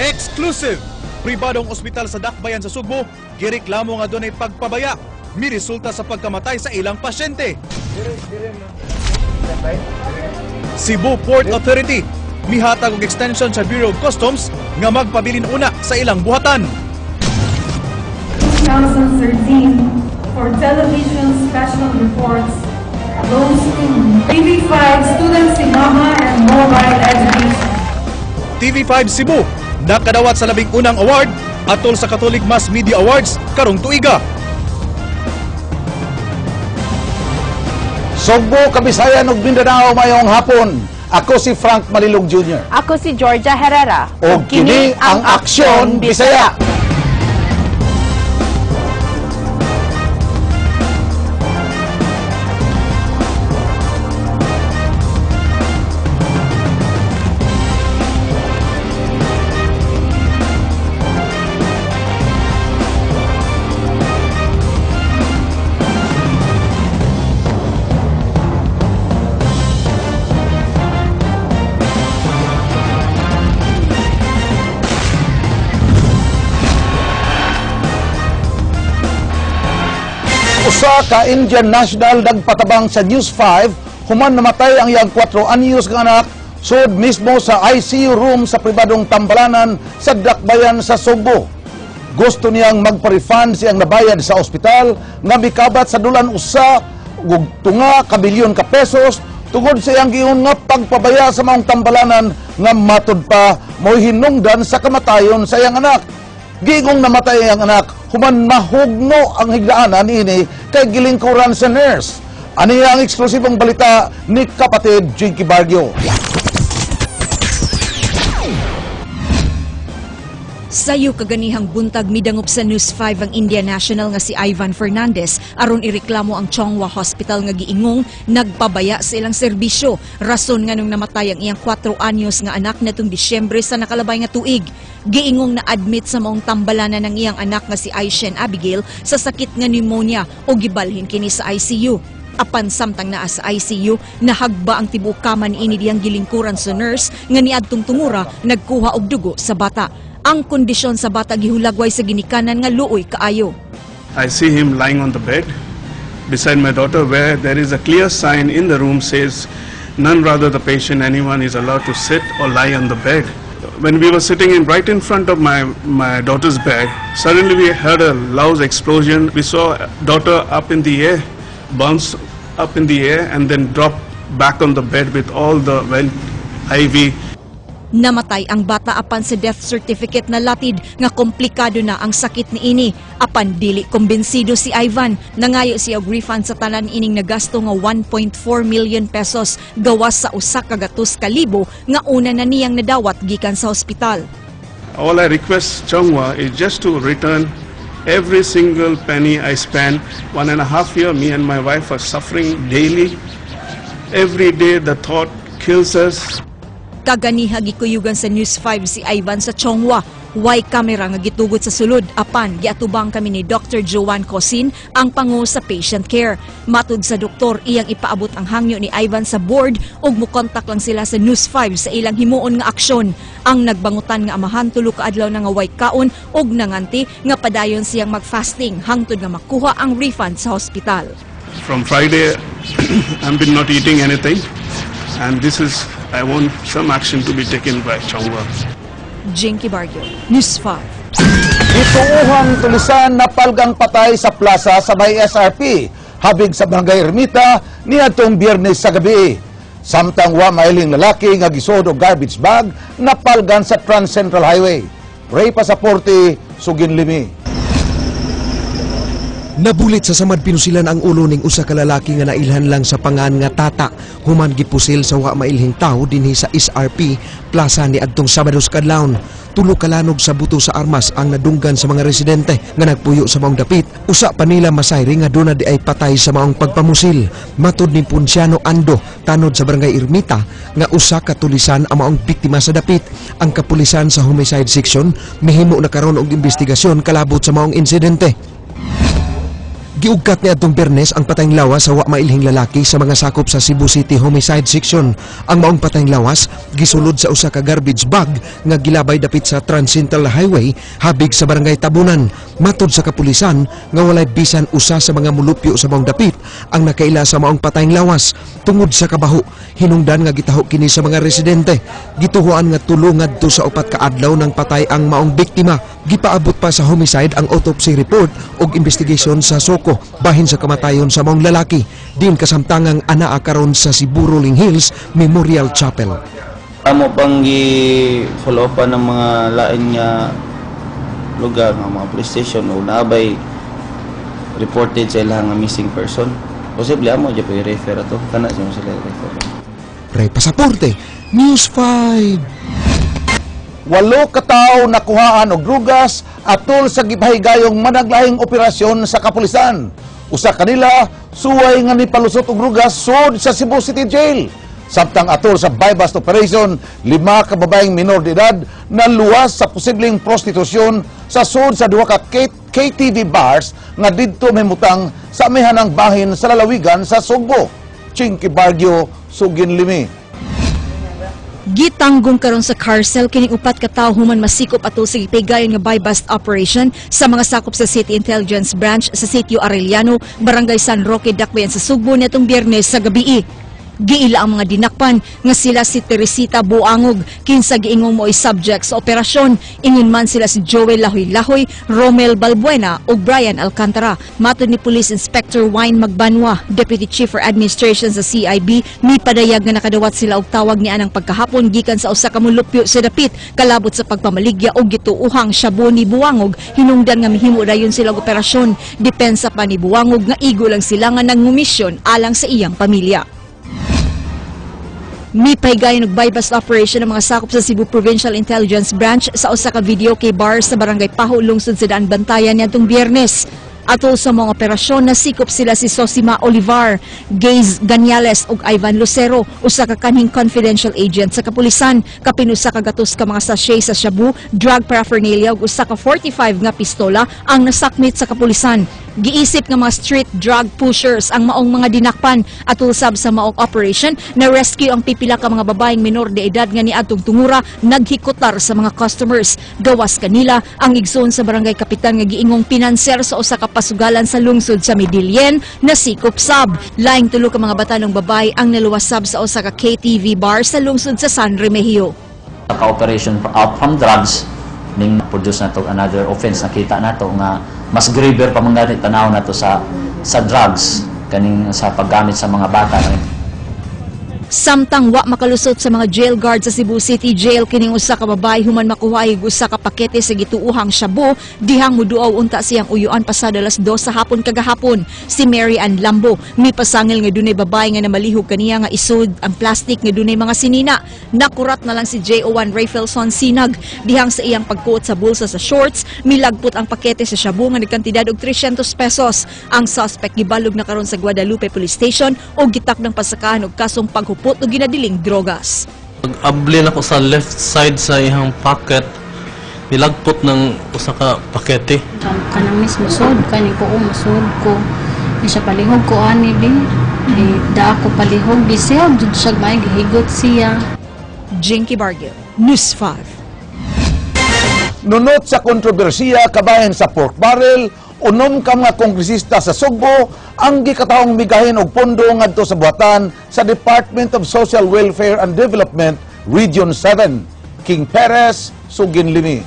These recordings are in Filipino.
Exclusive! Pribadong ospital sa Dakbayan sa Sugbo, gireklamo nga doon ay pagpabaya. May resulta sa pagkamatay sa ilang pasyente. Cebu Port Authority, mihatag og extension sa Bureau of Customs nga magpabilin una sa ilang buhatan. 2013 for television special reports goes to TV5 Students in Mama and Mobile Education. TV5 Cebu, nakadawat sa 11 award atol sa Catholic Mass Media Awards karong tuiga. Sugbo, Kabisayan ug Mindanao mayong hapon. Ako si Frank Malilog Jr. Ako si Georgia Herrera. O kini ang Aksyon Bisaya. Usa ka Indian national nagpatabang sa News 5 human namatay ang iyang 4 anyos nga anak sud mismo sa ICU room sa pribadong tambalanan sa Dakbayan sa Sugbo. Gusto niyang magpa-refund siyang nabayad sa ospital nga mikabat sa dulan usa ug tunga ka bilyon ka pesos tungod sa iyang giingon nga pagpabaya sa maong tambalanan nga matud pa mo'y hinungdan sa kamatayon sa iyang anak. Gigong namatay ang anak, human mahugno ang higdaanan ini kay gilingkuran sa nurse. Ano ang eksklusibong balita ni kapatid Jinky Bargio. Sayo kaganihang buntag midangop sa News 5 ang Indian national nga si Ivan Fernandez aron ireklamo ang Chonghua Hospital nga giingong nagpabaya sa ilang serbisyo. Rason nga nung namatay ang iyang 4 anyos nga anak natong Disyembre sa nakalabay nga tuig. Giingong na-admit sa maong tambalanan ng iyang anak nga si Aishen Abigail sa sakit nga pneumonia o gibalhin kini sa ICU. Apan samtang naa sa ICU, nahagba ang tibukaman ini diyang gilingkuran sa nurse nga niadtong tungura nagkuha og dugo sa bata. Ang kondisyon sa bata gihulagway sa ginikanan nga luoy kaayo. I see him lying on the bed beside my daughter where there is a clear sign in the room says none rather the patient anyone is allowed to sit or lie on the bed. When we were sitting right in front of my daughter's bed, suddenly we heard a loud explosion. We saw daughter up in the air, bounce up in the air and then drop back on the bed with all the IV. Namatay ang bata apan sa death certificate na latid nga komplikado na ang sakit ni ini. Apan dili kumbinsido si Ivan. Nangayo siya og refund sa tanan ining nagasto nga 1.4 million pesos gawas sa usa ka gatos ka libo nga una na niyang nadawat gikan sa ospital. All I request Chonghua is just to return every single penny I spent. 1.5 years, me and my wife are suffering daily. Every day the thought kills us. Kaganiha gikuyugan sa News 5 si Ivan sa Chonghua. Way kamera nga gitugot sa sulod apan giatubang kami ni Dr. Joan Cosin ang pangu sa patient care. Matud sa doktor iyang ipaabot ang hangyo ni Ivan sa board ug mukontak lang sila sa News 5 sa ilang himuon nga aksyon. Ang nagbangutan nga amahan tulo ka adlaw na nga way kaon ug nanganti nga padayon siyang mag-fasting hangtod nga makuha ang refund sa hospital. From Friday I've been not eating anything and this is I want some action to be taken by Chonghua. Jinky Bargio, News 5. Ituuhang tulisan na palgang patay sa plaza sa may SRP, habig sa Barangay Ermita niadtong Biyernes sa gabi. Samtang wa mailing lalaki nga gisod og garbage bag na palgan sa Trans Central Highway. Ray Pasaporte, Sugin Limi. Nabulit sa samad pinusilan ang ulo ning usa ka lalaki nga nailhan lang sa pangan nga tata human gipusil sa wa mailhing tawo dinhi sa SRP Plaza ni adtong Sabado sa kadlawon. Tulo ka lanog sa buto sa armas ang nadunggan sa mga residente nga nagpuyo sa maong dapit. Usa pa nila masayri nga duna di ay patay sa maong pagpamusil. Matud ni Ponciano Ando tanod sa Barangay Ermita nga usa ka tulisan ang maong biktima sa dapit. Ang kapulisan sa homicide section mihimo na karon og investigasyon kalabot sa maong insidente. Giugkat ni adtong Biyernes ang patayng lawas sa wa mailhing lalaki sa mga sakop sa Cebu City Homicide Section. Ang maong patayng lawas gisulod sa usa ka garbage bag nga gilabay dapit sa Transcendental Highway habig sa barangay Tabunan. Matod sa kapulisan nga walay bisan usa sa mga mulupyo sa maong dapit ang nakaila sa maong patayng lawas. Tungod sa kabaho, hinungdan nga gitaho kini sa mga residente. Gituhuan nga tulungad to sa upat ka adlaw ng patay ang maong biktima. Gipaabot pa sa homicide ang autopsy report ug investigation sa Soko bahin sa kamatayon sa maong lalaki. Din kasamtangang anaa karon sa Cebu Rolling Hills Memorial Chapel. Amo pang gi-follow pa ng mga lain nga lugar, ng mga police station o naabay reported sa ilang nga missing person. Posible amo dyan po i-refer ito. Kana siya mo sila i-refer. Ray Pasaporte, News 5. 8 katawo nakuhaan og drugas atol sa gipahigayong managlahing operasyon sa kapulisan. Usa kanila suway nga nipalusot og drugas sud sa Cebu City Jail. Samtang atol sa buy-bust operation, 5 ka babaeng minor de edad naluwas sa posibleng prostitusyon sa sud sa 2 ka KTV bars nga didto mahimutang sa amihanang bahin sa lalawigan sa Sugbo. Chinky Bargyo, Sugin Limi. Gitanggong karon sa Carcel kining 4 ka tawo human masikop atol sa gipigayon nga buy-bust operation sa mga sakop sa City Intelligence Branch sa Sitio Arellano, Barangay San Roque, Dakbayan sa Sugbo nitong Biyernes sa gabii. Giila ang mga dinakpan nga sila si Teresita Buangog, kinsa giingong mo'y subject sa operasyon. Ingon man sila si Joel Lahoy-Lahoy, Romel Balbuena ug Brian Alcantara. Matod ni Police Inspector Wayne Magbanwa, Deputy Chief for Administration sa CIB, ni padayag nga nakadawat sila og tawag niya ng pagkahapon gikan sa usa ka mulupyo sa dapit kalabot sa pagpamaligya og gituuhang shabu ni Buangog. Hinungdan nga mihimo dayon sila og operasyon. Depensa pa ni Buangog nga igo lang sila nga nangumisyon alang sa iyang pamilya. Mipaygayon og buy-bust operation ng mga sakop sa Cebu Provincial Intelligence Branch sa usa ka video kay bar sa Barangay Paho, lungsod sa Daan Bantayan niadtong Biyernes. Atol sa mga operasyon, nasikop sila si Sosima Olivar, Gaze Ganyales ug Ivan Lucero, usa ka kanhing confidential agent sa kapulisan. Kapinusa ka gatos ka mga sachet sa shabu, drug paraphernalia ug usa ka 45 nga pistola ang nasakmit sa kapulisan. Giisip nga mga street drug pushers ang maong mga dinakpan. Atol sab sa maong operation, na-rescue ang pipila ka mga babaeng minor de edad nga niadtong tungura naghikutar sa mga customers. Gawas kanila ang igsoon sa barangay kapitan nga giingong pinanser sa usa ka pasugalan sa lungsod sa Midilien na sikop sab. Laing 3 ka mga batanong babay ang naluwas sab sa usa ka KTV bar sa lungsod sa San Remigio. Ka-operation out from drugs ning produce nato another offense. Nakita nato nga mas graver pa man ganit tanaw nato sa drugs kaning sa paggamit sa mga bata. Samtang wa makalusot sa mga jail guard sa Cebu City Jail kining usa ka babae human makuha og usa ka pakete sa gituuhang shabu dihang muduaw unta siyang uyuan pasada alas 2 sa hapon kagahapon. Si Mary Ann Lambo mipasangil nga dunay babae nga namalihog kaniya nga isud ang plastic nga dunay mga sinina. Nakurat na lang si J01 Rafelson Sinag dihang sa iyang pagkuot sa bulsa sa shorts milagpot ang pakete sa shabu nga nagkantidad og 300 pesos. Ang suspect gibalog na karon sa Guadalupe Police Station og gitakdang pasakahan og kasong paghupot o ginadiling drogas. Pag-ablin ako sa left side sa ihang pocket, nilagpot ng usa ka pakete. Kanang mismo sud, kani ko masud ko. Di siya palihog ko ani bi. Da ako palihog di siya, jud siya may gihigot siya. Jinky Bargyo, News 5. Nunot sa kontrobersiya kabahin sa pork barrel, 6 ka mga kongresista sa Sugbo ang gikatawong migahin og pondo ngadto sa buhatan sa Department of Social Welfare and Development Region 7. King Perez, Sugin Limi.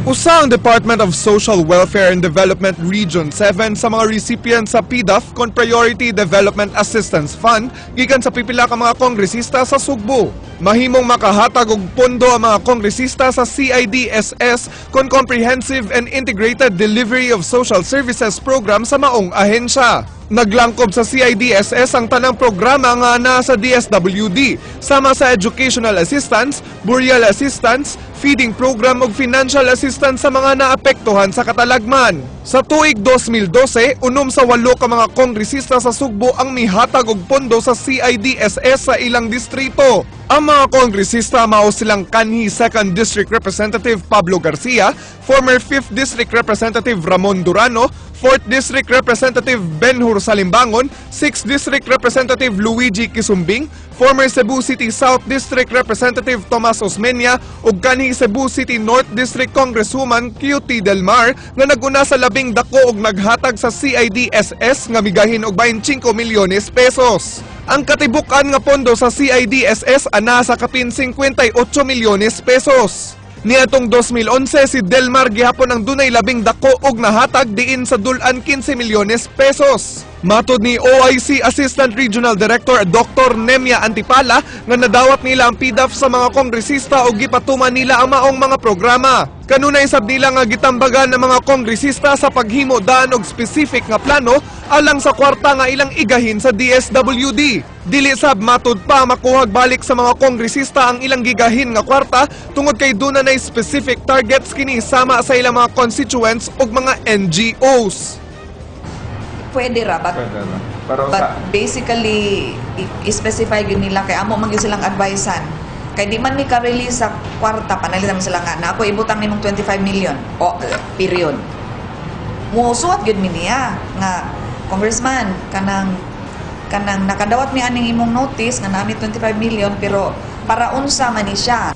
Usa ang Department of Social Welfare and Development Region 7 sa mga recipients sa PDAF kon Priority Development Assistance Fund gikan sa pipila ka mga kongresista sa Sugbo. Mahimong makahatag og pondo ang mga kongresista sa CIDSS kon Comprehensive and Integrated Delivery of Social Services Program sa maong ahensya. Naglangkob sa CIDSS ang tanang programa nga nasa DSWD, sama sa educational assistance, burial assistance, feeding program ug financial assistance sa mga naapektuhan sa katalagman. Sa tuig 2012, 6 sa 8 ka mga kongresista sa Sugbo ang mihatag og pondo sa CIDSS sa ilang distrito. Ang mga kongresista mao silang kanhi 2nd District Representative Pablo Garcia, former 5th District Representative Ramon Durano, 4th District Representative Benhur Salimbangon, 6th District Representative Luigi Kisumbing, former Cebu City South District Representative Tomas Osmeña ug kanhi Cebu City North District Congresswoman QT Del Mar nga naguna sa labing dako ug naghatag sa CIDSS nga migahin og 25 milyones pesos. Ang katibukan nga pondo sa CIDSS ana sa kapin 58 milyones pesos. Niadtong 2011 si Delmar gihapon ang dunay labing dako og nahatag diin sa dulan 15 milyones pesos. Matod ni OIC Assistant Regional Director Dr. Nemia Antipala nga nadawat nila ang PDAF sa mga kongresista o gipatuman nila ang maong mga programa. Kanunay sab nila nga gitambagan ng mga kongresista sa paghimo daan og specific nga plano alang sa kwarta nga ilang igahin sa DSWD. Dili sab matud pa makuhag balik sa mga kongresista ang ilang gigahin nga kwarta tungod kay duna nay specific targets kini sama sa ilang mga constituents ug mga NGOs. Pwede ra, but basically, i-specify yun nila, kaya amo man yun silang advisean. Kaya di man mi ka-release sa kwarta, panalitan mo sila nga, na ako ibutang nimong 25 million, period. Musuot yun mi niya, nga, Congressman, kanang nakadawat mi aning imong notice, nga nami 25 million, pero para unsa man ni siya.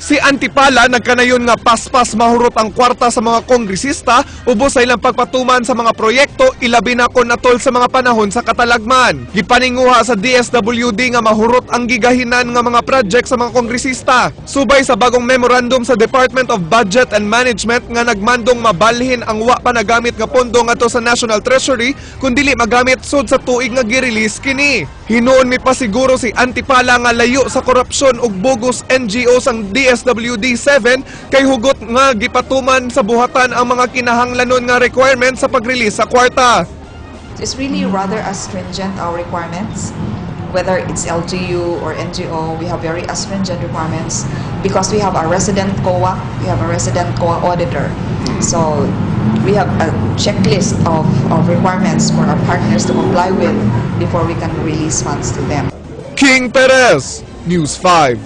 Si Antipala nagkanayon nga paspas mahurot ang kwarta sa mga kongresista ubos sa ilang pagpatuman sa mga proyekto ilabi na kon atol sa mga panahon sa katalagman. Gipaninguha sa DSWD nga mahurot ang gigahinan nga mga project sa mga kongresista. Subay sa bagong memorandum sa Department of Budget and Management nga nagmandong mabalhin ang wa pa nagamit nga pondo ngadto sa National Treasury kundili magamit sud sa tuig nga gi-release kini. Hinuon mi pa siguro si Antipala nga layo sa korupsyon ug bogus NGOs ang DSWD-7 kay hugot nga gipatuman sa buhatan ang mga kinahanglanon nga requirements sa pag-release sa kwarta. It's really rather astringent our requirements. Whether it's LGU or NGO, we have very astringent requirements because we have a resident COA, we have a resident COA auditor. So we have a checklist of requirements for our partners to comply with before we can release funds to them. King Perez, News 5.